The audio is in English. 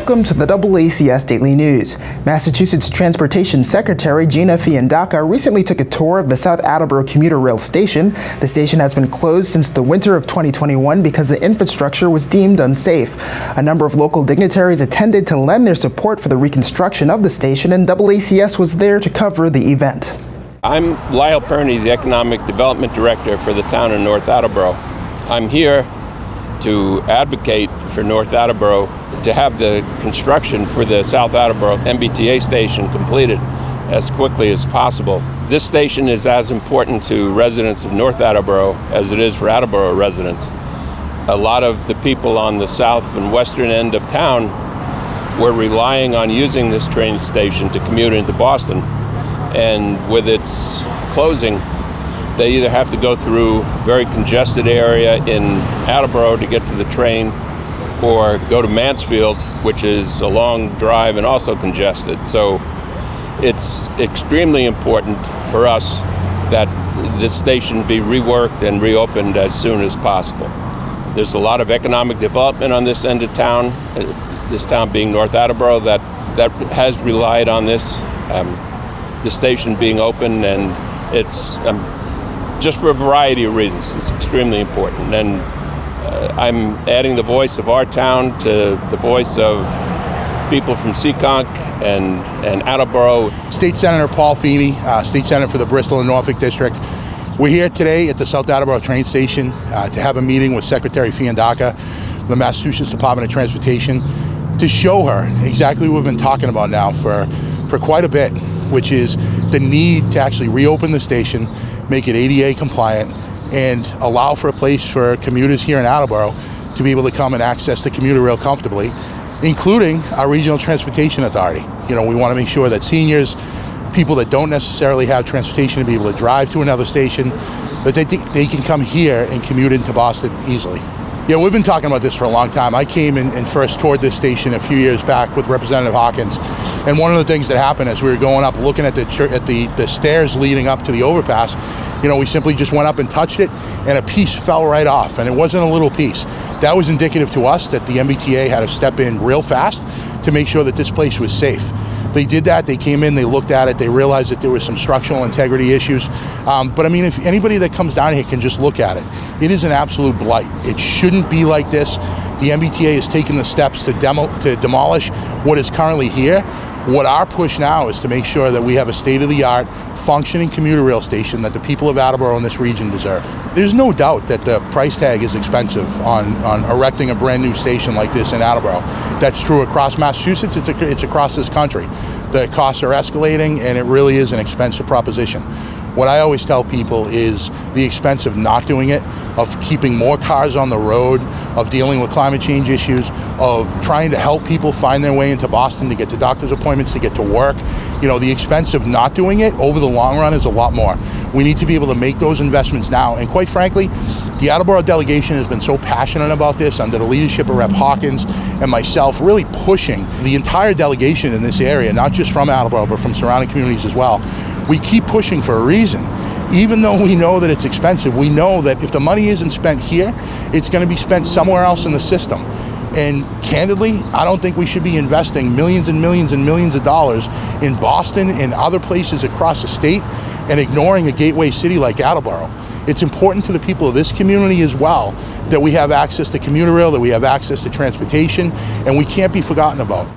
Welcome to the DoubleACS Daily News. Massachusetts Transportation Secretary Gina Fiandaca recently took a tour of the South Attleboro Commuter Rail Station. The station has been closed since the winter of 2021 because the infrastructure was deemed unsafe. A number of local dignitaries attended to lend their support for the reconstruction of the station, and DoubleACS was there to cover the event. I'm Lyle Perney, the Economic Development Director for the town of North Attleboro. I'm here to advocate for North Attleboro to have the construction for the South Attleboro MBTA station completed as quickly as possible. This station is as important to residents of North Attleboro as it is for Attleboro residents. A lot of the people on the south and western end of town were relying on using this train station to commute into Boston. And with its closing, they either have to go through a very congested area in Attleboro to get to the train, or go to Mansfield, which is a long drive and also congested. So it's extremely important for us that this station be reworked and reopened as soon as possible. There's a lot of economic development on this end of town, this town being North Attleboro, that has relied on this, the station being open, and it's just for a variety of reasons. It's extremely important. And I'm adding the voice of our town to the voice of people from Seekonk and Attleboro. State Senator Paul Feeney, State Senator for the Bristol and Norfolk District. We're here today at the South Attleboro train station to have a meeting with Secretary Fiandaca, the Massachusetts Department of Transportation, to show her exactly what we've been talking about now for quite a bit, which is the need to actually reopen the station, make it ADA compliant, and allow for a place for commuters here in Attleboro to be able to come and access the commuter rail comfortably, including our Regional Transportation Authority. You know, we want to make sure that seniors, people that don't necessarily have transportation to be able to drive to another station, that they can come here and commute into Boston easily. Yeah, we've been talking about this for a long time. I came and first toured this station a few years back with Representative Hawkins, and one of the things that happened as we were going up, looking at the stairs leading up to the overpass, you know, we simply just went up and touched it, and a piece fell right off, and it wasn't a little piece. That was indicative to us that the MBTA had to step in real fast to make sure that this place was safe. They did that. They came in, they looked at it, they realized that there was some structural integrity issues. But I mean, if anybody that comes down here can just look at it, it is an absolute blight. It shouldn't be like this. The MBTA has taken the steps to demolish what is currently here. What our push now is to make sure that we have a state-of-the-art functioning commuter rail station that the people of Attleboro in this region deserve. There's no doubt that the price tag is expensive on erecting a brand new station like this in Attleboro. That's true across Massachusetts, it's across this country. The costs are escalating, and it really is an expensive proposition. What I always tell people is the expense of not doing it, of keeping more cars on the road, of dealing with climate change issues, of trying to help people find their way into Boston to get to doctor's appointments, to get to work. You know, the expense of not doing it over the long run is a lot more. We need to be able to make those investments now. And quite frankly, the Attleboro delegation has been so passionate about this under the leadership of Rep. Hawkins and myself, really pushing the entire delegation in this area, not just from Attleboro, but from surrounding communities as well. We keep pushing for a reason. Even though we know that it's expensive, we know that if the money isn't spent here, it's going to be spent somewhere else in the system. And candidly, I don't think we should be investing millions and millions and millions of dollars in Boston and other places across the state and ignoring a gateway city like Attleboro. It's important to the people of this community as well that we have access to commuter rail, that we have access to transportation, and we can't be forgotten about.